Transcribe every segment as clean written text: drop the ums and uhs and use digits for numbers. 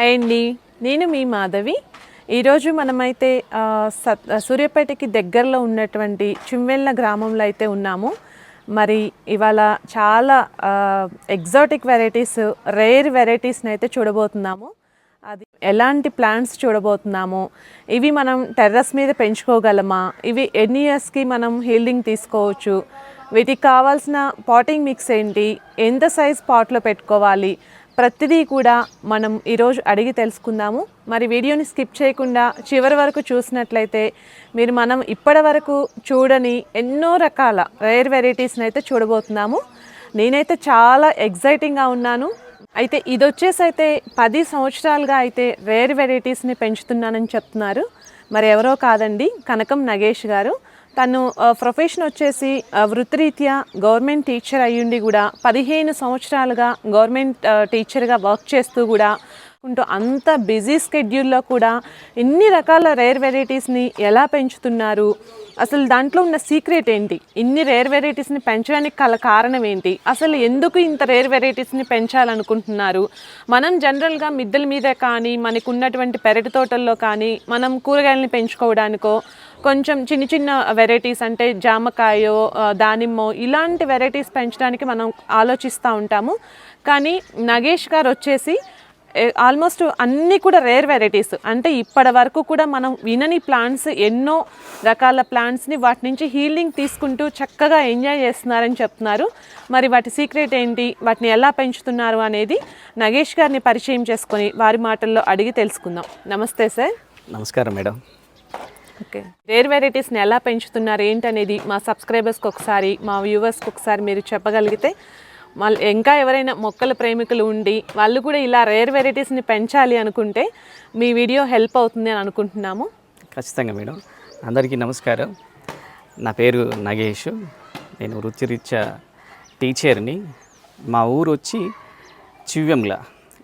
Hi అండి, నేను మీ మాధవి. ఈరోజు మనమైతే సూర్యాపేటకి దగ్గరలో ఉన్నటువంటి చుంవెళ్ళ గ్రామంలో అయితే ఉన్నాము. మరి ఇవాళ చాలా ఎగ్జాటిక్ వెరైటీస్, రేర్ వెరైటీస్ని అయితే చూడబోతున్నాము. అది ఎలాంటి ప్లాంట్స్ చూడబోతున్నాము, ఇవి మనం టెర్రస్ మీద పెంచుకోగలమా, ఇవి ఎన్ని ఇయర్స్కి మనం హీల్డింగ్ తీసుకోవచ్చు, వీటికి కావాల్సిన పాటింగ్ మిక్స్ ఏంటి, ఎంత సైజ్ పాట్లో పెట్టుకోవాలి, ప్రతిదీ కూడా మనం ఈరోజు అడిగి తెలుసుకుందాము. మరి వీడియోని స్కిప్ చేయకుండా చివరి వరకు చూసినట్లయితే మనం ఇప్పటి వరకు చూడని ఎన్నో రకాల రేర్ వెరైటీస్ని అయితే చూడబోతున్నాము. నేనైతే చాలా ఎగ్జైటింగ్గా ఉన్నాను. అయితే ఇది వచ్చేసి అయితే 10 సంవత్సరాలుగా అయితే రేర్ వెరైటీస్ని పెంచుతున్నానని చెప్తున్నారు. మరి ఎవరో కాదండి, కనకం నగేష్ గారు. తను ప్రొఫెషన్ వచ్చేసి వృత్తిరీత్యా గవర్నమెంట్ టీచర్ అయ్యుండి కూడా 15 సంవత్సరాలుగా గవర్నమెంట్ టీచర్గా వర్క్ చేస్తూ కూడా అంత బిజీ స్కెడ్యూల్లో కూడా ఇన్ని రకాల రేర్ వెరైటీస్ని ఎలా పెంచుతున్నారు, అసలు దాంట్లో ఉన్న సీక్రెట్ ఏంటి, ఇన్ని రేర్ వెరైటీస్ని పెంచడానికి కారణం ఏంటి, అసలు ఎందుకు ఇంత రేర్ వెరైటీస్ని పెంచాలనుకుంటున్నారు. మనం జనరల్గా మిద్దెల మీద కానీ మనకు ఉన్నటువంటి పెరటి తోటల్లో కానీ మనం కూరగాయలని పెంచుకోవడానికో కొంచెం చిన్న చిన్న వెరైటీస్ అంటే జామకాయో దానిమ్మో ఇలాంటి వెరైటీస్ పెంచడానికి మనం ఆలోచిస్తూ ఉంటాము. కానీ నగేష్ గారు వచ్చేసి ఆల్మోస్ట్ అన్నీ కూడా రేర్ వెరైటీస్, అంటే ఇప్పటి వరకు కూడా మనం వినని ప్లాంట్స్, ఎన్నో రకాల ప్లాంట్స్ని వాటి నుంచి హీలింగ్ తీసుకుంటూ చక్కగా ఎంజాయ్ చేస్తున్నారని చెప్తున్నారు. మరి వాటి సీక్రెట్ ఏంటి, వాటిని ఎలా పెంచుతున్నారు అనేది నగేష్ గారిని పరిచయం చేసుకొని వారి మాటల్లో అడిగి తెలుసుకుందాం. నమస్తే సార్. నమస్కారం మేడం. ఓకే, రేర్ వెరైటీస్ని ఎలా పెంచుతున్నారు ఏంటనేది మా సబ్స్క్రైబర్స్కి ఒకసారి, మా వ్యూవర్స్కి ఒకసారి మీరు చెప్పగలిగితే, మళ్ళీ ఇంకా ఎవరైనా మొక్కల ప్రేమికులు ఉండి వాళ్ళు కూడా ఇలా రేర్ వెరైటీస్ని పెంచాలి అనుకుంటే మీ వీడియో హెల్ప్ అవుతుంది అని అనుకుంటున్నాము. ఖచ్చితంగా మేడం. అందరికీ నమస్కారం. నా పేరు నగేష్. నేను వృత్తిరీత్యా టీచర్ని. మా ఊరు వచ్చి చివ్వెంల,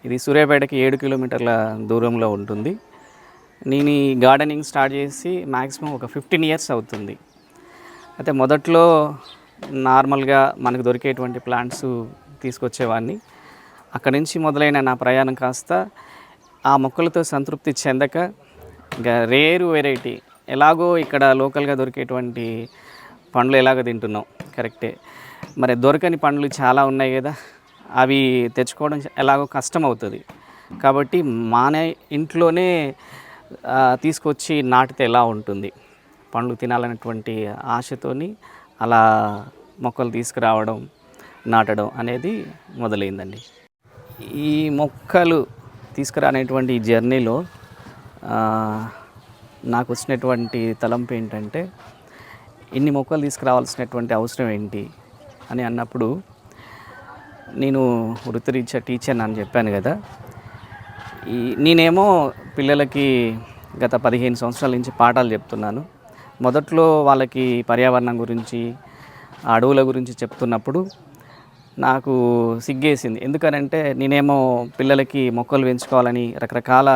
ఇది సూర్యాపేటకి 7 కిలోమీటర్ల దూరంలో ఉంటుంది. నేను ఈ గార్డెనింగ్ స్టార్ట్ చేసి మ్యాక్సిమం ఒక 15 ఇయర్స్ అవుతుంది. అయితే మొదట్లో నార్మల్గా మనకు దొరికేటువంటి ప్లాంట్స్ తీసుకొచ్చేవాడిని. అక్కడి నుంచి మొదలైన నా ప్రయాణం కాస్త ఆ మొక్కలతో సంతృప్తి చెందక ఇంకా రేరు వెరైటీ, ఎలాగో ఇక్కడ లోకల్గా దొరికేటువంటి పండ్లు ఎలాగో తింటున్నాం కరెక్టే, మరి దొరకని పండ్లు చాలా ఉన్నాయి కదా, అవి తెచ్చుకోవడం ఎలాగో కష్టం అవుతుంది. కాబట్టి మానే ఇంట్లోనే తీసుకొచ్చి నాటితే ఎలా ఉంటుంది, పండ్లు తినాలనేటువంటి ఆశతోని అలా మొక్కలు తీసుకురావడం, నాటడం అనేది మొదలైందండి. ఈ మొక్కలు తీసుకురానేటువంటి జర్నీలో నాకు వచ్చినటువంటి తలంపు ఏంటంటే, ఇన్ని మొక్కలు తీసుకురావాల్సినటువంటి అవసరం ఏంటి అని అన్నప్పుడు, నేను వృత్తిరీత్యా టీచర్ అని చెప్పాను కదా, నేనేమో పిల్లలకి గత 15 సంవత్సరాల నుంచి పాఠాలు చెప్తున్నాను. మొదట్లో వాళ్ళకి పర్యావరణం గురించి, అడవుల గురించి చెప్తున్నప్పుడు నాకు సిగ్గేసింది. ఎందుకనంటే నేనేమో పిల్లలకి మొక్కలు పెంచుకోవాలని రకరకాల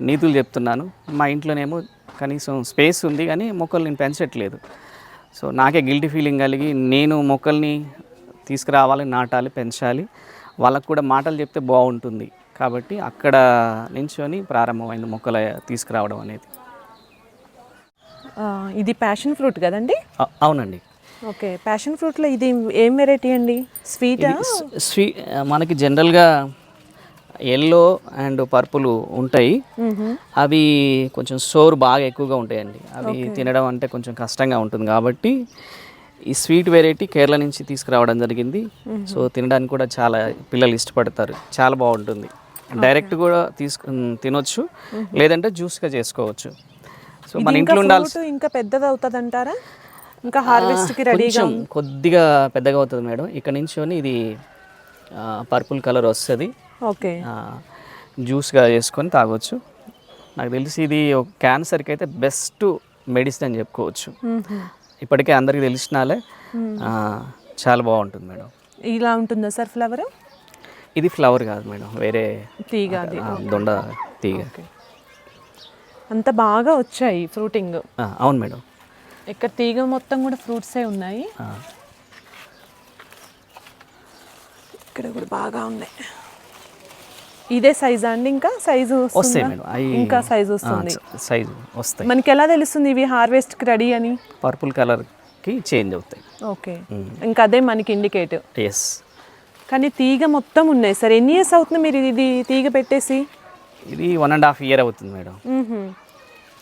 నీతులు చెప్తున్నాను. మా ఇంట్లోనేమో కనీసం స్పేస్ ఉంది కానీ మొక్కలు నేను పెంచట్లేదు. సో నాకే గిల్టీ ఫీలింగ్ కలిగి, నేను మొక్కల్ని తీసుకురావాలి, నాటాలి, పెంచాలి, వాళ్ళకు కూడా మాటలు చెప్తే బాగుంటుంది. కాబట్టి అక్కడ నించొని ప్రారంభమైంది మొక్కల తీసుకురావడం అనేది. ఇది ప్యాషన్ ఫ్రూట్ కదండి? అవునండి. ఓకే, ప్యాషన్ ఫ్రూట్లో ఇది ఏం వెరైటీ అండి? స్వీటా? మనకి జనరల్గా ఎల్లో అండ్ పర్పుల్ ఉంటాయి. అవి కొంచెం సోర్ బాగా ఎక్కువగా ఉంటాయండి. అవి తినడం అంటే కొంచెం కష్టంగా ఉంటుంది. కాబట్టి ఈ స్వీట్ వెరైటీ కేరళ నుంచి తీసుకురావడం జరిగింది. సో తినడానికి కూడా చాలా పిల్లలు ఇష్టపడతారు, చాలా బాగుంటుంది. డైరెక్ట్ కూడా తినొచ్చు, లేదంటే జ్యూస్గా చేసుకోవచ్చు. సో మన ఇంట్లో ఉండాల్సి ఇంకా పెద్దది అవుతుంది అంటారా? ఇంకా హార్వెస్ట్కి రెడీగా కొద్దిగా పెద్దగా అవుతుంది మేడం. ఇక్కడ నుంచి ఇది పర్పుల్ కలర్ వస్తుంది. ఓకే, జ్యూస్గా చేసుకొని తాగొచ్చు. నాకు తెలిసి ఇది క్యాన్సర్కి అయితే బెస్ట్ మెడిసిన్ అని చెప్పుకోవచ్చు. ఇప్పటికే అందరికీ తెలిసినాలే. చాలా బాగుంటుంది మేడం. ఇలా ఉంటుందా సార్ ఫ్లవర్? ఇది ఫ్లవర్ కాదు మేడం, వేరే తీగ, దొండ తీగ. అంత బాగా వచ్చాయి ఫ్రూటింగ్. అవును మేడం. ఇక్కడ తీగ మొత్తం కూడా ఫ్రూట్సే ఉన్నాయి. ఇక్కడ కూడా బాగా ఉన్నాయి. ఇదే సైజా అండి? ఇంకా సైజు వస్తాయి మేడం, అవి ఇంకా సైజు వస్తుంది. సైజు వస్తాయి. మనకి ఎలా తెలుస్తుంది ఇవి హార్వెస్ట్కి రెడీ అని? పర్పుల్ కలర్కి చేంజ్ అవుతాయి. ఓకే, ఇంకా అదే మనకి ఇండికేట్. ఎస్. కానీ తీగ మొత్తం ఉన్నాయి సార్. ఎన్ని ఇయర్స్ అవుతుంది మీరు ఇది తీగ పెట్టేసి? ఇది 1.5 year అవుతుంది మేడం.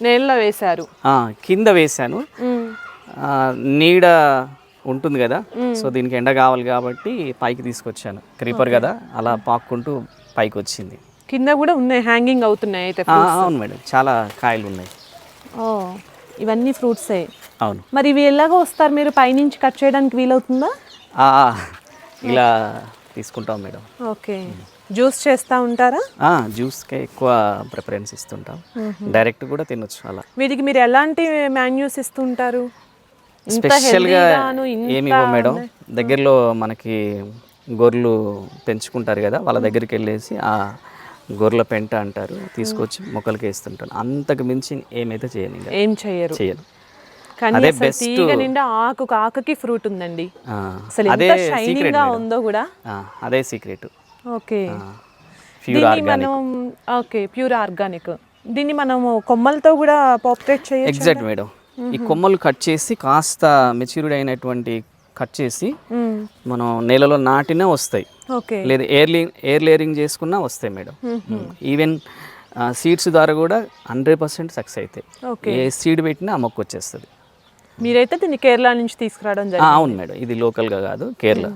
నేలలో వేశారు? కింద వేశాను. నీడ ఉంటుంది కదా, సో దీనికి ఎండ కావాలి కాబట్టి పైకి తీసుకొచ్చాను. క్రీపర్ కదా, అలా పాక్కుంటూ పైకి వచ్చింది. కింద కూడా ఉన్నాయి, హ్యాంగింగ్ అవుతున్నాయి అయితే? అవును మేడం, చాలా కాయలు ఉన్నాయి. ఓ, ఇవన్నీ ఫ్రూట్సే. అవును. మరి ఇవి ఎలాగో వస్తారు మీరు? పైనుంచి కట్ చేయడానికి వీలవుతుందా? ఇలా తీసుకుంటాం మేడం. ఓకే, జ్యూస్ చేస్తూ ఉంటారా? జ్యూస్కే ఎక్కువ ప్రిఫరెన్స్ ఇస్తుంటాం. డైరెక్ట్ కూడా తినొచ్చు అలా. వీటికి మీరు ఎలాంటి మాన్యూస్ ఇస్తుంటారు? స్పెషల్గా ఏమి ఇవ్వ మేడం, దగ్గరలో మనకి గొర్రెలు పెంచుకుంటారు కదా, వాళ్ళ దగ్గరికి వెళ్ళేసి ఆ గొర్రెల పెంట అంటారు, తీసుకొచ్చి మొక్కలకి వేస్తుంటాను. అంతకు మించి ఏమైతే చేయను. ఏం చేయను. అదే బెస్ట్. తీగ నిండా ఆకుకి ఫ్రూట్ ఉందండి. అసలు ఎంత షైనింగ్ గా ఉందో కూడా. అదే సీక్రెట్. Okay, pure organic. దీన్ని మనము కొమ్మలతో కూడా పాపులేట్ చేయొచ్చు. Exact madam. ఈ కొమ్మలు కట్ చేసి కాస్త మెచ్యూర్డ్ అయినటువంటి కట్ చేసి మనం నేలలో నాటినా వస్తాయి, లేదా ఎయిర్ లేయరింగ్ చేసుకున్నా వస్తాయి మేడం. ఈవెన్ సీడ్స్ ద్వారా కూడా 100% సక్సెస్ అవుతాయి. ఏ సీడ్ పెట్టినా ఆ మొక్క వచ్చేస్తుంది. మీరైతే దీన్ని కేరళ నుంచి తీసుకురావడం జరిగింది? అవును మేడం, ఇది లోకల్గా కాదు, కేరళ.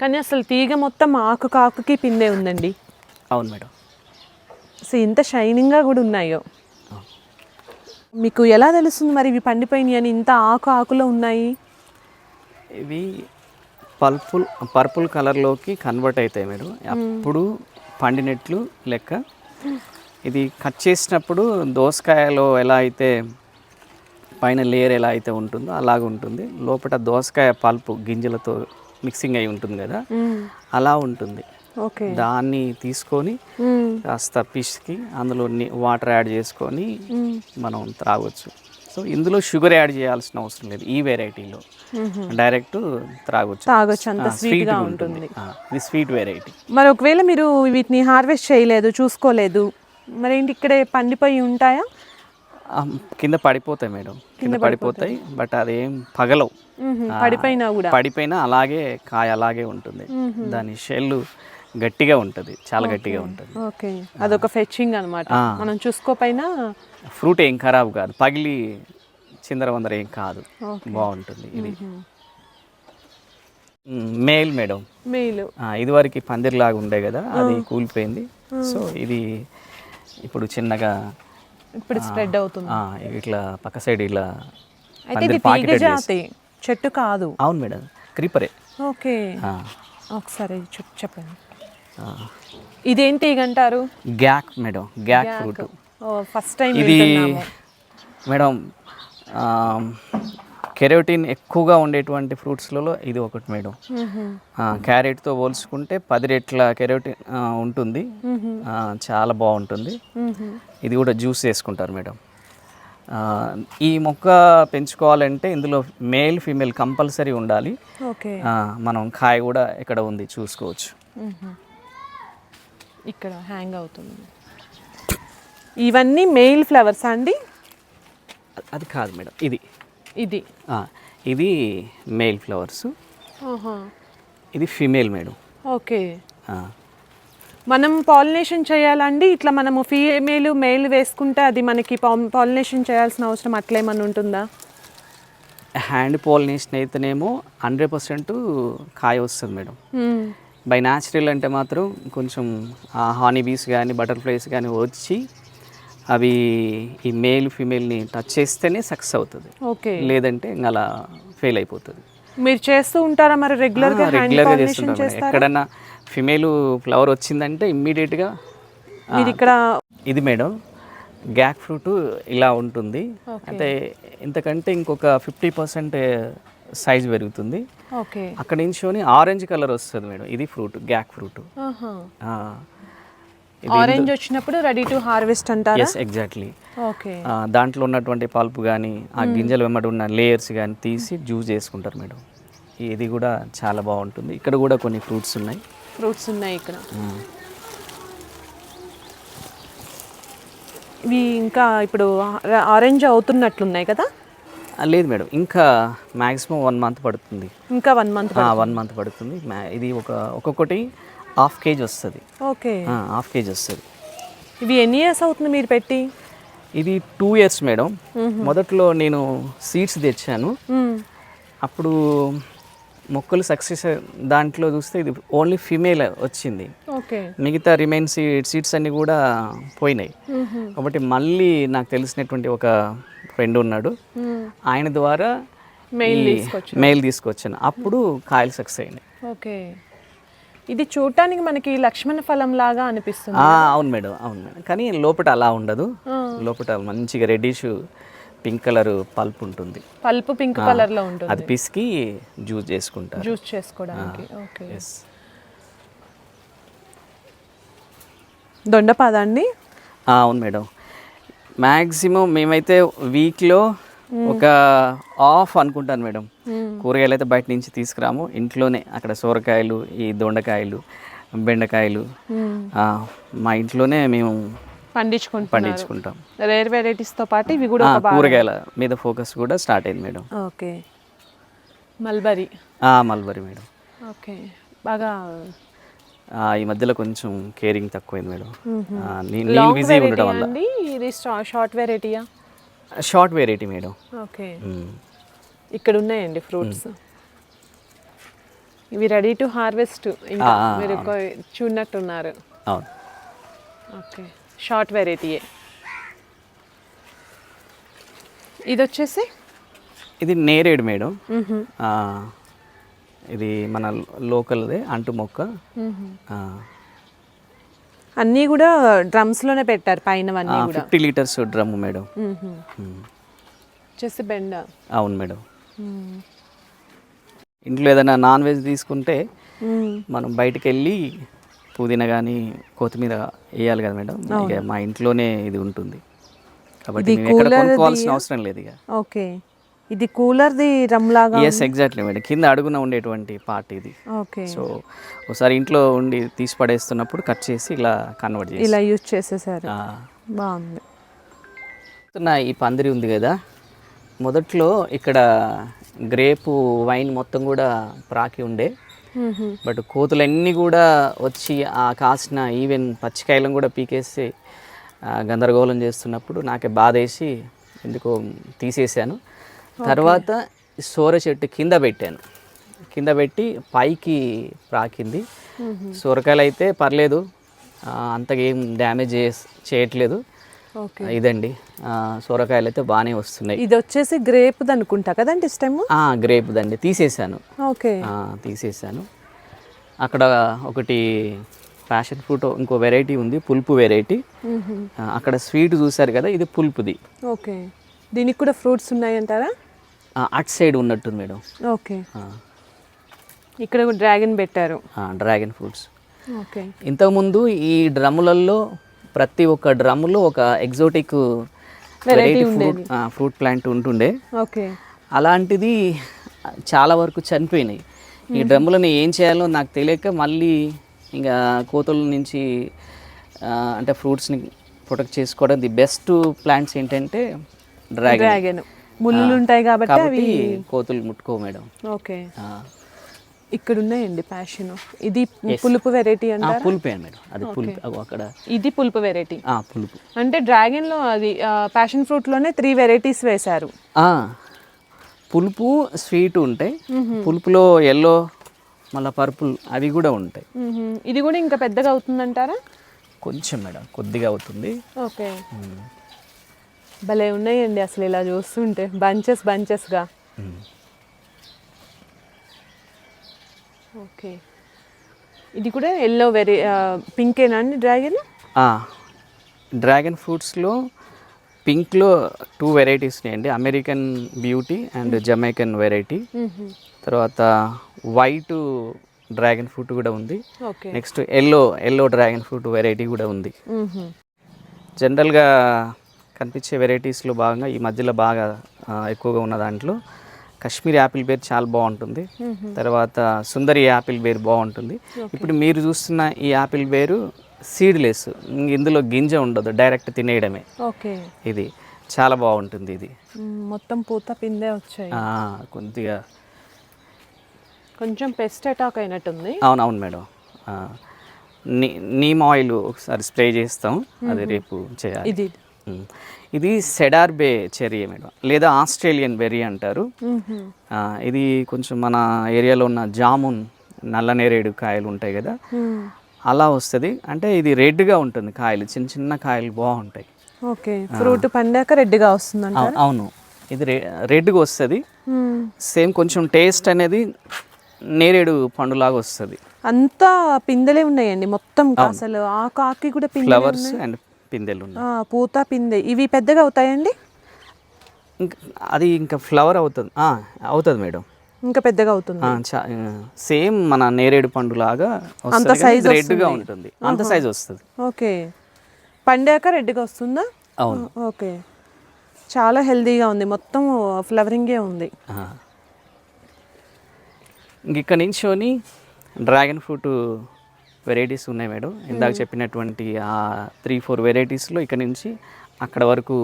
కానీ అసలు తీగ మొత్తం ఆకుకి పిందే ఉందండి. అవును మేడం. సో ఇంత షైనింగ్గా కూడా ఉన్నాయో. మీకు ఎలా తెలుస్తుంది మరి ఇవి పండిపోయినాయి అని? ఇంత ఆకులో ఉన్నాయి. ఇవి పర్పుల్ కలర్లోకి కన్వర్ట్ అవుతాయి మేడం, అప్పుడు పండినట్లు లెక్క. ఇది కట్ చేసినప్పుడు దోసకాయలో ఎలా అయితే పైన లేయర్ ఎలా అయితే ఉంటుందో అలాగ ఉంటుంది, లోపల దోసకాయ పల్పు గింజలతో మిక్సింగ్ అయి ఉంటుంది కదా, అలా ఉంటుంది. దాన్ని తీసుకొని కాస్త పిసికి అందులో వాటర్ యాడ్ చేసుకొని మనం త్రాగొచ్చు. సో ఇందులో షుగర్ యాడ్ చేయాల్సిన అవసరం లేదు. ఈ వెరైటీలో డైరెక్ట్ త్రాగొచ్చు, అంత స్వీట్గా ఉంటుంది. ఇది స్వీట్ వెరైటీ. మరి ఒకవేళ మీరు వీటిని హార్వెస్ట్ చేయలేదు, చూసుకోలేదు, మరి ఏంటి ఇక్కడే పండిపోయి ఉంటాయా? కింద పడిపోతాయి మేడం, కింద పడిపోతాయి. బట్ అదేం పగలవు, పడిపోయినా అలాగే కాయ అలాగే ఉంటుంది. దాని షెల్ గట్టిగా ఉంటుంది, చాలా గట్టిగా ఉంటుంది. ఓకే, అదొక ఫెచ్చింగ్ అన్నమాట. మనం చూసుకోపోయినా ఫ్రూట్ ఏం ఖరాబ్ కాదు, పగిలి చిందరవందర ఏం కాదు, బాగుంటుంది. ఇది మేల్ మేడం. ఇదివరకు పందిర్లాగా ఉండే కదా, అది కూలిపోయింది. సో ఇది ఇప్పుడు చిన్నగా స్ప్రెడ్ అవుతుంది. ఇట్లా పక్క సైడ్ ఇలా చెట్టు కాదు. అవును మేడం, క్రీపరే. ఓకే, ఒకసారి చెప్పండి. ఇదేంటి అంటారు? Gac madam, gac fruit. First time ఇది మేడం కెరోటిన్ ఎక్కువగా ఉండేటువంటి ఫ్రూట్స్లలో ఇది ఒకటి మేడం. క్యారెట్తో పోల్చుకుంటే 10 రెట్ల కెరోటిన్ ఉంటుంది, చాలా బాగుంటుంది. ఇది కూడా జ్యూస్ చేసుకుంటారు మేడం. ఈ మొక్క పెంచుకోవాలంటే ఇందులో మేల్ ఫీమేల్ కంపల్సరీ ఉండాలి. మనం కాయ కూడా ఇక్కడ ఉంది చూసుకోవచ్చు, ఇక్కడ హ్యాంగ్ అవుతుంది. ఇవన్నీ మెయిల్ ఫ్లవర్స్ అండి? అది కాదు మేడం, ఇది ఇది మేల్ ఫ్లవర్స్, ఇది ఫీమేల్ మేడం. ఓకే, మనం పాలినేషన్ చేయాలండి? ఇట్లా మనము ఫీమేల్ మేల్ వేసుకుంటే అది మనకి పాలినేషన్ చేయాల్సిన అవసరం అట్లేమన్నా ఉంటుందా? హ్యాండ్ పాలినేషన్ అయితేనేమో 100% కాయ వస్తుంది మేడం. బై న్యాచురల్ అంటే మాత్రం కొంచెం హానీ బీస్ కానీ బటర్ఫ్లైస్ కానీ వచ్చి అవి ఈ మేల్ ఫీమేల్ని టచ్ చేస్తేనే సక్సెస్ అవుతుంది, లేదంటే ఇంకా అలా ఫెయిల్ అయిపోతుంది. మీరు చేస్తూ ఉంటారా మరి? రెగ్యులర్గా చేస్తుంటాం. ఎక్కడన్నా ఫిమేల్ ఫ్లవర్ వచ్చిందంటే ఇమ్మీడియట్గా ఇక్కడ. ఇది మేడం గ్యాక్ ఫ్రూట్ ఇలా ఉంటుంది, అంటే ఇంతకంటే ఇంకొక 50% సైజ్ పెరుగుతుంది. అక్కడ నుంచి ఆరెంజ్ కలర్ వస్తుంది మేడం. ఇది ఫ్రూట్, గ్యాక్ ఫ్రూట్. ఆరెంజ్ వచ్చినప్పుడు రెడీ టు హార్వెస్ట్ అంటారా? Yes, exactly. దాంట్లో ఉన్నటువంటి పల్పు కానీ ఆ గింజలు వెంబడి ఉన్న లేయర్స్ కానీ తీసి జ్యూస్ చేసుకుంటారు మేడం. ఇది కూడా చాలా బాగుంటుంది. ఇక్కడ కూడా కొన్ని ఫ్రూట్స్ ఉన్నాయి ఇక్కడ. ఇవి ఇంకా ఇప్పుడు ఆరెంజ్ అవుతున్నట్లున్నాయి కదా? లేదు మేడం, ఇంకా మ్యాక్సిమం 1 మంత్ పడుతుంది. ఇంకా 1 మంత్? 1 మంత్ పడుతుంది. ఇది ఒక్కొక్కటి ½ కేజీ వస్తుంది. ఓకే, ½ కేజీ వస్తుంది. ఇవి ఎన్ని ఇయర్స్ అవుతుంది మీరు పెట్టి? ఇది 2 ఇయర్స్ మేడం. మొదట్లో నేను సీడ్స్ తెచ్చాను, అప్పుడు మొక్కలు సక్సెస్ దాంట్లో చూస్తే ఇది ఓన్లీ ఫీమేల్ వచ్చింది. ఓకే, మిగతా రిమైన్ సీడ్స్ అన్నీ కూడా పోయినాయి. కాబట్టి మళ్ళీ నాకు తెలిసినటువంటి ఒక ఫ్రెండ్ ఉన్నాడు, ఆయన ద్వారా మెయిల్ తీసుకొచ్చాను. అప్పుడు కాయలు సక్సెస్ అయినాయి. ఓకే, ఇది చూడటానికి మనకి లక్ష్మణ ఫలం లాగా అనిపిస్తుంది. అవును మేడం, అవును మేడం. కానీ లోపల అలా ఉండదు. లోపల మంచిగా రెడ్డిష్ పింక్ కలర్ పల్ప్ ఉంటుంది. పల్ప్ పింక్ కలర్ లో ఉంటుంది. అది పిసికి జ్యూస్ చేసుకుంటారు, జ్యూస్ చేసుకోవడానికి. ఓకే, దొండపాద అండి? అవును మేడం. మ్యాక్సిమం మేమైతే వీక్లో ఒక ఆఫ్ అనుకుంటాను మేడం. కూరగాయలు అయితే బయట నుంచి తీసుకురాము, ఇంట్లోనే అక్కడ సొరకాయలు, ఈ దొండకాయలు, బెండకాయలు మా ఇంట్లోనే మేము పండించుకుంటాం. రేర్ వెరైటీస్తో పాటు ఇవి కూడా కూరగాయల మీద ఫోకస్ కూడా స్టార్ట్ అయింది madam. Okay, mulberry. Mulberry madam. Okay, బాగా ఈ మధ్యలో కొంచెం కేరింగ్ తక్కువైంది మేడం. నేను బిజీ ఉండడం వల్ల. ఇది షార్ట్ వెరైటీయా? Short variety madam. ఓకే, ఇక్కడ ఉన్నాయండి ఫ్రూట్స్, ఇవి రెడీ టు హార్వెస్ట్. ఇంకా మీరు చూడనట్టున్నారు. అవును. ఓకే, షార్ట్ వెరైటీయే. ఇది వచ్చేసి ఇది నేరేడు మేడం. ఇది మన లోకల్దే అంటు మొక్క. అన్నీ కూడా డ్రమ్స్లోనే పెట్టారు పైన. 50 లీటర్స్ డ్రమ్ మేడం. వచ్చేసి బెండ. అవును మేడం. ఇంట్లో ఏదైనా నాన్ వెజ్ తీసుకుంటే మనం బయటకు వెళ్ళి పుదీనా కానీ కొత్తిమీర వేయాలి కదా మేడం. ఇక మా ఇంట్లోనే ఇది ఉంటుంది కాబట్టి మేము ఎక్కడ కొనుక్కోవాల్సిన అవసరం లేదు ఇక. ఓకే, ఇది కూలర్ది డ్రమ్ లాగా? Exactly madam. కింద అడుగున ఉండేటువంటి పార్ట్ ఇది. ఓకే, సో ఒకసారి ఇంట్లో ఉండి తీసి పడేస్తున్నప్పుడు కట్ చేసి ఇలా కన్వర్ట్ చేసి ఇలా యూజ్ చేసేసారు. బాగుంది. ఈ పందిరి ఉంది కదా, మొదట్లో ఇక్కడ గ్రేపు వైన్ మొత్తం కూడా ప్రాకి ఉండే. బట్ కోతులన్నీ కూడా వచ్చి ఆ కాసిన ఈవెన్ పచ్చికాయలను కూడా పీకేసి గందరగోళం చేస్తున్నప్పుడు నాకే బాధ వేసి ఎందుకో తీసేసాను. తర్వాత సోర చెట్టు కింద పెట్టాను. కింద పెట్టి పైకి ప్రాకింది. సొరకాయలు అయితే పర్లేదు, అంతగా ఏం డ్యామేజ్ చేయట్లేదు. ఇదండి సొరకాయలు అయితే బాగానే వస్తున్నాయి. ఇది వచ్చేసి గ్రేప్ అనుకుంటా కదండి స్టెమ్? గ్రేప్ దండి, తీసేసాను. ఓకే, తీసేసాను. అక్కడ ఒకటి ప్యాషన్ ఫ్రూట్ ఇంకో వెరైటీ ఉంది, పులుపు వెరైటీ. అక్కడ స్వీట్ చూసారు కదా, ఇది పులుపుది. ఓకే, దీనికి కూడా ఫ్రూట్స్ ఉన్నాయంటారా? అటు సైడ్ ఉన్నట్టుంది మేడం. ఓకే, ఇక్కడ డ్రాగన్ పెట్టారు. Dragon fruits. ఓకే, ఇంతకుముందు ఈ డ్రమ్ములలో ప్రతి ఒక్క డ్రమ్ములో ఒక ఎగ్జోటిక్ వెరైటీ ఫ్రూట్ ప్లాంట్ ఉంటుండే. ఓకే, అలాంటిది చాలా వరకు చనిపోయినాయి. ఈ డ్రమ్ములను ఏం చేయాలో నాకు తెలియక మళ్ళీ ఇంకా కోతుల నుంచి అంటే ఫ్రూట్స్ని ప్రొటెక్ట్ చేసుకోవడం ది బెస్ట్ ప్లాంట్స్ ఏంటంటే డ్రాగన్. ముళ్ళు ఉంటాయి కాబట్టి కోతులు ముట్టుకో మేడం. ఓకే, ఇక్కడ ఉన్నాయండి ప్యాషన్. ఇది పులుపు వెరైటీ అంటారా? పులుపే మేడం, అది పులుపు. అక్కడ ఇది పులుపు వెరైటీ. పులుపు అంటే డ్రాగన్ లో అది ప్యాషన్ ఫ్రూట్ లోనే 3 వెరైటీస్ వేశారు. పులుపు స్వీట్ ఉంటాయి, పులుపులో ఎల్లో మళ్ళీ పర్పుల్ అవి కూడా ఉంటాయి. ఇది కూడా ఇంకా పెద్దగా అవుతుందంటారా? కొంచెం మేడం, కొద్దిగా అవుతుంది. ఓకే, భలే ఉన్నాయండి అసలు ఇలా చూస్తుంటే బంచెస్గా. ఓకే, ఇది కూడా ఎల్లో పింకేనా అండి డ్రాగన్? డ్రాగన్ ఫ్రూట్స్లో పింక్లో 2 వెరైటీస్ ఉన్నాయండి, American beauty and Jamaican variety. తర్వాత వైట్ డ్రాగన్ ఫ్రూట్ కూడా ఉంది. Next yellow dragon fruit variety కూడా ఉంది. జనరల్గా కనిపించే వెరైటీస్లో భాగంగా ఈ మధ్యలో బాగా ఎక్కువగా ఉన్న దాంట్లో కాశ్మీర్ యాపిల్ బేర్ చాలా బాగుంటుంది. తర్వాత సుందరి యాపిల్ బేర్ బాగుంటుంది. ఇప్పుడు మీరు చూస్తున్న ఈ యాపిల్ బేరు సీడ్లెస్, ఇందులో గింజ ఉండదు, డైరెక్ట్ తినేయడమే. ఓకే. ఇది చాలా బాగుంటుంది. ఇది మొత్తం పూత పిందే వచ్చాయి. కొద్దిగా కొంచెం పెస్ట్ అటాక్ అయినట్టుంది. అవునవును మేడం. నీమ్ ఆయిల్ ఒకసారి స్ప్రే చేస్తాం, అది రేపు చేయాలి. ఇది సెడార్ బే చెర్రీ మేడం, లేదా ఆస్ట్రేలియన్ బెర్రీ అంటారు. ఇది కొంచెం మన ఏరియాలో ఉన్న జామున్ నల్ల నేరేడు కాయలు ఉంటాయి కదా, అలా వస్తుంది. అంటే ఇది రెడ్గా ఉంటుంది కాయలు, చిన్న చిన్న కాయలు బాగుంటాయి. ఓకే. ఫ్రూట్ పండాక రెడ్గా వస్తుంది. అవును, ఇది రెడ్గా వస్తుంది. సేమ్ కొంచెం టేస్ట్ అనేది నేరేడు పండులాగా వస్తుంది. అంతా పిందెలే ఉన్నాయండి మొత్తం, అసలు ఆకు కూడా ఫ్లవర్స్ అండ్ పిందెలు ఉన్నాయి. పూత పిందె ఇవి పెద్దగా అవుతాయండి. అది ఇంకా ఫ్లవర్ అవుతుంది మేడం, ఇంకా పెద్దగా అవుతుంది. సేమ్ మన నేరేడు పండు లాగా అంత సైజ్ రెడ్గా ఉంటుంది, అంత సైజ్ వస్తుంది. ఓకే. పండాక రెడ్గా వస్తుందా? అవును. ఓకే. చాలా హెల్దీగా ఉంది, మొత్తం ఫ్లవరింగే ఉంది. ఇంక ఇక్కడ నుంచి డ్రాగన్ ఫ్రూట్ వెరైటీస్ ఉన్నాయి మేడం. ఇందాక చెప్పినటువంటి ఆ 3-4 వెరైటీస్లో ఇక్కడ నుంచి అక్కడ వరకు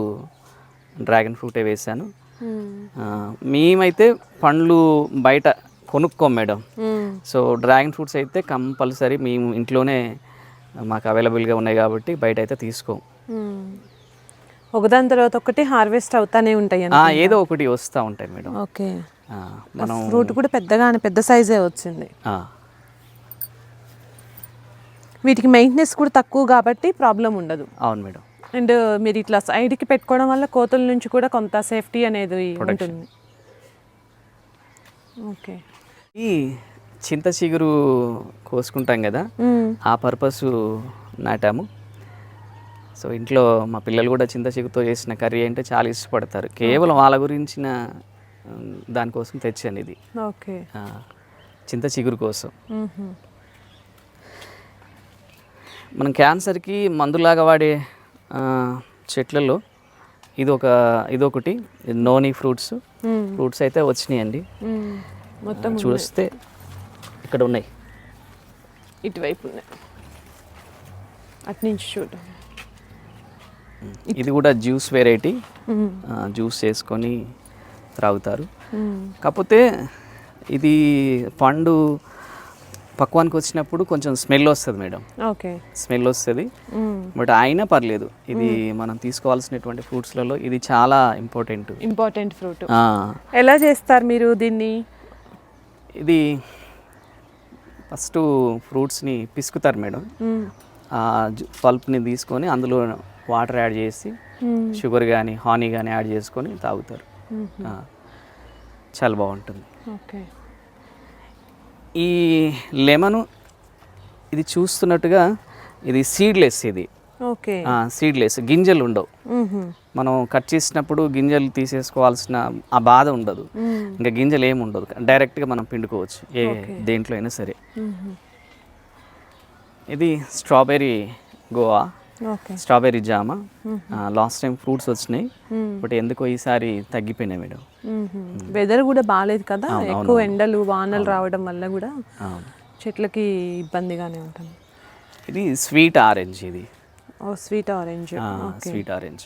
డ్రాగన్ ఫ్రూటే వేసాను. మేమైతే పండ్లు బయట కొనుక్కోం మేడం. సో డ్రాగన్ ఫ్రూట్స్ అయితే కంపల్సరీ మేము ఇంట్లోనే మాకు అవైలబుల్గా ఉన్నాయి కాబట్టి బయట అయితే తీసుకోం. ఒకదాని తర్వాత ఒకటి హార్వెస్ట్ అవుతానే ఉంటాయి, ఏదో ఒకటి వస్తూ ఉంటాయి మేడం. ఓకే. మనం ఫ్రూట్ కూడా పెద్ద సైజే వచ్చింది. వీటికి మెయింటెనెన్స్ కూడా తక్కువ కాబట్టి ప్రాబ్లం ఉండదు. అవును మేడం. అండ్ మీరు ఇట్లా సైడ్కి పెట్టుకోవడం వల్ల కోతుల నుంచి కూడా కొంత సేఫ్టీ అనేది ఉంటుంది. ఓకే. ఈ చింత చిగురు కోసుకుంటాం కదా, ఆ పర్పస్ నాటాము. సో ఇంట్లో మా పిల్లలు కూడా చింత చిగురుతో చేసిన కర్రీ అంటే చాలా ఇష్టపడతారు. కేవలం వాళ్ళ గురించిన దానికోసం తెచ్చాను ఇది. ఓకే. చింత చిగురు కోసం. మనం క్యాన్సర్కి మందులాగా వాడే చెట్లలో ఇదొకటి నోని ఫ్రూట్స్ అయితే వచ్చినాయండి. మొత్తం చూస్తే ఇక్కడ ఉన్నాయి, ఇటువైపు ఉన్నాయి, అటు నుంచి చూడండి. ఇది కూడా జ్యూస్ వెరైటీ, జ్యూస్ చేసుకొని త్రాగుతారు. కాకపోతే ఇది పండు పక్వానికి వచ్చినప్పుడు కొంచెం స్మెల్ వస్తుంది మేడం. ఓకే. స్మెల్ వస్తుంది, బట్ అయినా పర్లేదు. ఇది మనం తీసుకోవాల్సినటువంటి ఫ్రూట్స్లలో ఇది చాలా ఇంపార్టెంట్ ఫ్రూట్. ఎలా చేస్తారు మీరు దీన్ని? ఇది ఫస్ట్ ఫ్రూట్స్ని పిసుకుతారు మేడం. పల్ప్ని తీసుకొని అందులో వాటర్ యాడ్ చేసి షుగర్ కానీ హానీ కానీ యాడ్ చేసుకొని తాగుతారు. చాలా బాగుంటుంది. ఓకే. ఈ లెమను ఇది చూస్తున్నట్టుగా ఇది సీడ్లెస్. ఇది ఓకే. సీడ్లెస్, గింజలు ఉండవు. మనం కట్ చేసినప్పుడు గింజలు తీసేసుకోవాల్సిన ఆ బాధ ఉండదు, ఇంకా గింజలు ఏమి ఉండదు, డైరెక్ట్గా మనం పిండుకోవచ్చు దేంట్లో అయినా సరే. ఇది స్ట్రాబెర్రీ గోవా, స్ట్రాబెర్రీ జామ. లాస్ట్ టైం ఫ్రూట్స్ వచ్చినాయి, బట్ ఎందుకో ఈసారి తగ్గిపోయినాయి మేడం. వెదర్ కూడా బాగాలేదు కదా, ఎక్కువ ఎండలు వానలు రావడం వల్ల కూడా చెట్లకి ఇబ్బందిగానే ఉంటుంది. ఇది స్వీట్ ఆరెంజ్. ఇది స్వీట్ ఆరెంజ్. స్వీట్ ఆరెంజ్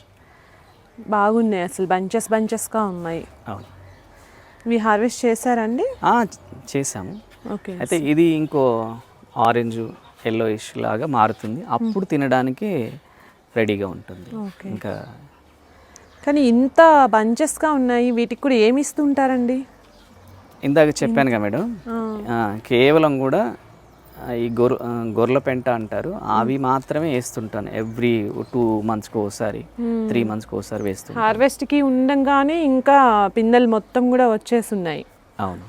బాగున్నాయి, అసలు బంచెస్గా ఉన్నాయి. అవును. ఇవి హార్వెస్ట్ చేశారండి? చేసాము. ఓకే. అయితే ఇది ఇంకో ఆరెంజ్ ఎల్లోయిష్ లాగా మారుతుంది, అప్పుడు తినడానికి రెడీగా ఉంటుంది. ఇంకా కానీ ఇంత బంచెస్గా ఉన్నాయి, వీటికి కూడా ఏమి ఇస్తుంటారండి? ఇందాక చెప్పానుగా మేడం, కేవలం కూడా ఈ గొర్రెల పెంట అంటారు, అవి మాత్రమే వేస్తుంటాను. ఎవ్రీ 2 monthsకి ఒకసారి 3 monthsకి ఒకసారి వేస్తుంటాను. హార్వెస్ట్కి ఉండగానే ఇంకా పిందెలు మొత్తం కూడా వచ్చేస్తున్నాయి. అవును.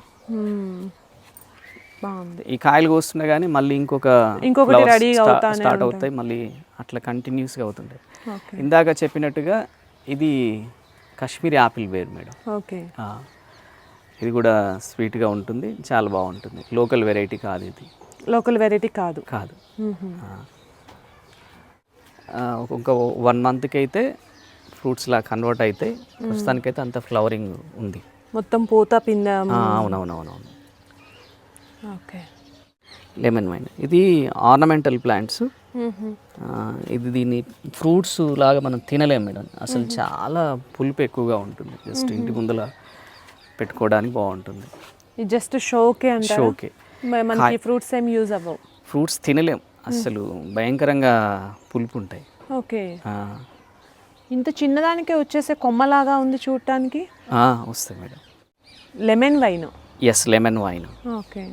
బాగుంది. ఈ కాయలు కోస్తున్నా కానీ మళ్ళీ ఇంకొకటి రెడీ స్టార్ట్ అవుతాయి, మళ్ళీ అట్లా కంటిన్యూస్గా అవుతుంటాయి. ఇందాక చెప్పినట్టుగా ఇది Kashmiri apple ber madam. Okay. ఇది కూడా స్వీట్గా ఉంటుంది, చాలా బాగుంటుంది. లోకల్ వెరైటీ కాదు ఇది. లోకల్ వెరైటీ కాదు. ఒక 1 monthకి అయితే ఫ్రూట్స్లా కన్వర్ట్ అయితే ప్రస్తుతానికైతే అంత ఫ్లవరింగ్ ఉంది, మొత్తం పూత పింద. అవునవునవునవును. ఓకే. లెమన్ వైన్ ఇది ఆర్నమెంటల్ ప్లాంట్స్. ఇది దీన్ని ఫ్రూట్స్ లాగా మనం తినలేము మేడం, అసలు చాలా పులుపు ఎక్కువగా ఉంటుంది. జస్ట్ ఇంటి ముందర పెట్టుకోవడానికి బాగుంటుంది. ఇది జస్ట్ షోకే అంటారా? షోకే. మనకి ఫ్రూట్స్ ఏం యూజ్ అవ్వవు. ఫ్రూట్స్ తినలేం, అసలు భయంకరంగా పులుపు ఉంటాయి. ఓకే. ఇంత చిన్నదానికే వచ్చేసే కొమ్మలాగా ఉంది చూడటానికి. వస్తాయి madam. Lemon vine. Yes, lemon vine. Okay.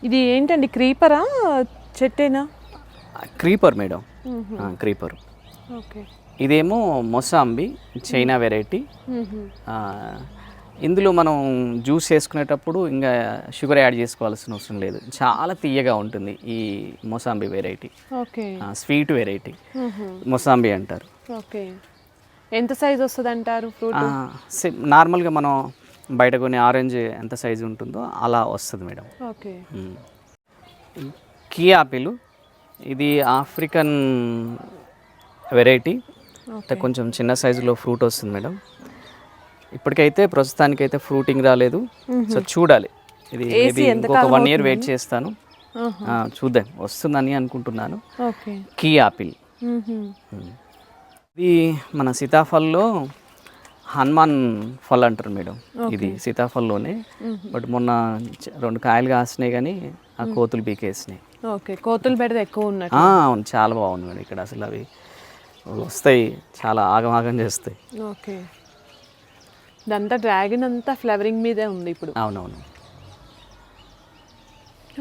ఇది ఏంటండి, క్రీపరా చెట్టేనా? Creeper madam, creeper. ఓకే. ఇదేమో మొసాంబి, చైనా వెరైటీ. ఇందులో మనం జ్యూస్ చేసుకునేటప్పుడు ఇంకా షుగర్ యాడ్ చేసుకోవాల్సిన అవసరం లేదు, చాలా తీయగా ఉంటుంది ఈ mosambi variety. Okay. Sweet variety mosambi అంటారు. ఓకే. ఎంత సైజ్ వస్తుంది అంటారు ఫ్రూట్? నార్మల్గా మనం బయట కొన్ని ఆరెంజ్ ఎంత సైజు ఉంటుందో అలా వస్తుంది మేడం. ఓకే. కీ ఆపిల్, ఇది ఆఫ్రికన్ వెరైటీ, కొంచెం చిన్న సైజులో ఫ్రూట్ వస్తుంది మేడం. ఇప్పటికైతే ప్రస్తుతానికైతే ఫ్రూటింగ్ రాలేదు, సో చూడాలి. ఇది ఇంకొక 1 year వెయిట్ చేస్తాను, చూద్దాం, వస్తుందని అనుకుంటున్నాను. Kei apple. ఇది మన సీతాఫల్లో హనుమాన్ ఫల్ అంటారు మేడం. ఇది సీతాఫల్లోనే, బట్ మొన్న 2 కాయలు కాసినాయి కానీ ఆ కోతులు పీకేసినాయి. ఓకే. కోతులు పెడితే ఎక్కువ ఉన్నాయి. అవును, చాలా బాగుంది మేడం ఇక్కడ, అసలు అవి వస్తాయి, చాలా ఆగమాగం చేస్తాయి. ఓకే. ఇదంతా డ్రాగన్ అంతా ఫ్లవరింగ్ మీదే ఉంది ఇప్పుడు. అవునవును.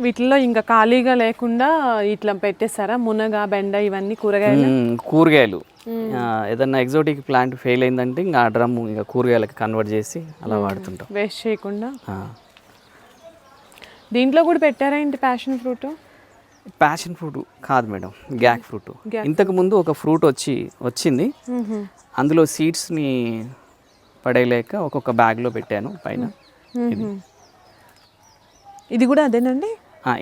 వీటిల్లో ఇంకా ఖాళీగా లేకుండా ఇట్లా పెట్టేస్తారా? మునగ, బెండ, ఇవన్నీ కూరగాయలు. ఏదన్నా ఎగ్జోటిక్ ప్లాంట్ ఫెయిల్ అయిందంటే ఇంకా ఆ డ్రమ్ ఇంకా కూరగాయలకి కన్వర్ట్ చేసి అలా వాడుతుంటాం, వేస్ట్ చేయకుండా. దీంట్లో కూడా పెట్టారా ఏంటి ప్యాషన్ ఫ్రూట్? ప్యాషన్ ఫ్రూట్ కాదు మేడం, గ్యాక్ ఫ్రూట్. ఇంతకు ముందు ఒక ఫ్రూట్ వచ్చింది, అందులో సీడ్స్ని పడేయలేక ఒక్కొక్క బ్యాగ్లో పెట్టాను పైన. ఇది కూడా అదేనండి?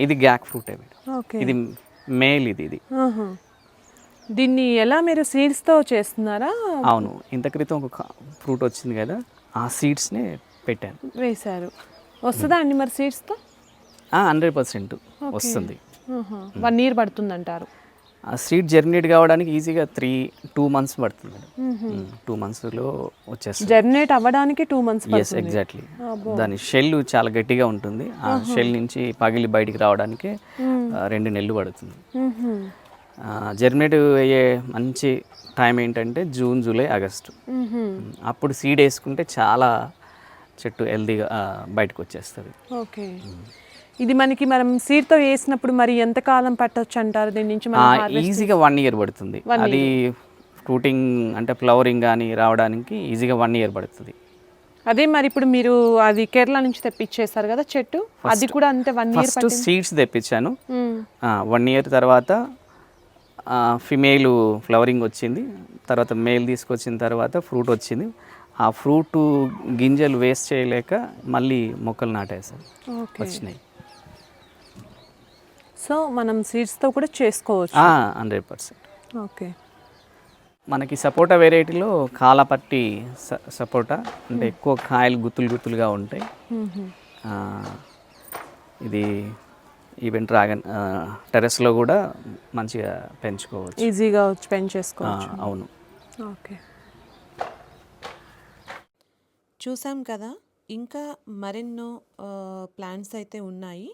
ఇది గ్యాక్ ఫ్రూటే మేడం. ఓకే. ఇది మేల్. ఇది దీన్ని ఎలా మీరు సీడ్స్తో చేస్తున్నారా? అవును, ఇంత క్రితం ఒక ఫ్రూట్ వచ్చింది కదా, ఆ సీడ్స్నే పెట్టాను, వేశారు. వస్తుందా అండి మరి సీడ్స్తో? 100% వస్తుంది. 1 year పడుతుంది అంటారు. ఆ సీడ్ జర్మినేట్ కావడానికి ఈజీగా 2 months పడుతుంది మేడం. 2 monthsలో వచ్చేస్తుంది. జర్మినేట్ అవ్వడానికి 2 months? Yes, exactly. దాని షెల్ చాలా గట్టిగా ఉంటుంది, ఆ షెల్ నుంచి పగిలి బయటికి రావడానికి 2 నెలలు పడుతుంది. జర్మినేట్ అయ్యే మంచి టైం ఏంటంటే జూన్, జూలై, ఆగస్టు. అప్పుడు సీడ్ వేసుకుంటే చాలా చెట్టు హెల్దీగా బయటకు వచ్చేస్తుంది. ఓకే. ఇది మనకి మనం సీడ్తో వేసినప్పుడు మరి ఎంత కాలం పట్టొచ్చు అంటారు దీని నుంచి? ఈజీగా 1 year పడుతుంది. అది ఫ్రూటింగ్ అంటే ఫ్లవరింగ్ కానీ రావడానికి ఈజీగా 1 year పడుతుంది. అదే మరి ఇప్పుడు మీరు అది కేరళ నుంచి తెప్పించేస్తారు కదా చెట్టు, అది కూడా అంతే 1 year? ఫస్ట్ సీడ్స్ తెప్పించాను, 1 year తర్వాత ఫిమేల్ ఫ్లవరింగ్ వచ్చింది, తర్వాత మేల్ తీసుకొచ్చిన తర్వాత ఫ్రూట్ వచ్చింది. ఆ ఫ్రూట్ గింజలు వేస్ట్ చేయలేక మళ్ళీ మొక్కలు నాటేసాను, వచ్చినాయి. సో మనం సీడ్స్తో కూడా చేసుకోవచ్చు 100%. ఓకే. మనకి సపోటా వెరైటీలో కాలపట్టి సపోటా అంటే ఎక్కువ కాయలు గుత్తులు గుత్తులుగా ఉంటాయి. ఇది ఈవెన్ డ్రాగన్ టెర్రస్లో కూడా మంచిగా పెంచుకోవచ్చు, ఈజీగా పెంచేసుకోవచ్చు. అవును. ఓకే. చూసాం కదా, ఇంకా మరెన్నో ప్లాంట్స్ అయితే ఉన్నాయి.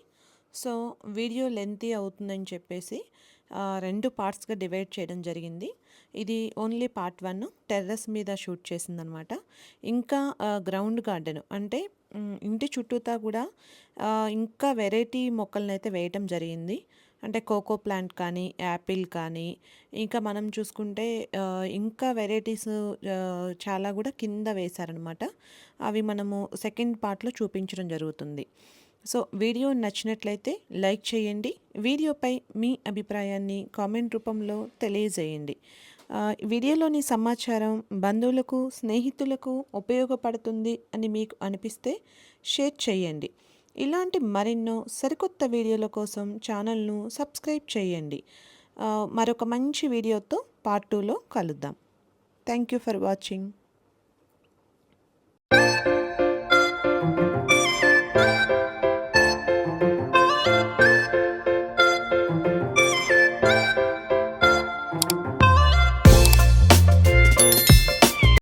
సో వీడియో లెంతీ అవుతుందని చెప్పేసి 2 పార్ట్స్గా డివైడ్ చేయడం జరిగింది. ఇది ఓన్లీ పార్ట్ 1 టెర్రస్ మీద షూట్ చేసిందనమాట. ఇంకా గ్రౌండ్ గార్డెన్ అంటే ఇంటి చుట్టూతా కూడా ఇంకా వెరైటీ మొక్కలను అయితే వేయటం జరిగింది. అంటే కోకో ప్లాంట్ కానీ, యాపిల్ కానీ, ఇంకా మనం చూసుకుంటే ఇంకా వెరైటీస్ చాలా కూడా కింద వేశారనమాట. అవి మనము సెకండ్ పార్ట్లో చూపించడం జరుగుతుంది. సో వీడియో నచ్చినట్లయితే లైక్ చేయండి, వీడియోపై మీ అభిప్రాయాన్ని కామెంట్ రూపంలో తెలియజేయండి. వీడియోలోని సమాచారం బంధువులకు, స్నేహితులకు ఉపయోగపడుతుంది అని మీకు అనిపిస్తే షేర్ చేయండి. ఇలాంటి మరెన్నో సరికొత్త వీడియోల కోసం ఛానల్ను సబ్స్క్రైబ్ చేయండి. మరొక మంచి వీడియోతో పార్ట్ 2లో కలుద్దాం. Thank you for watching.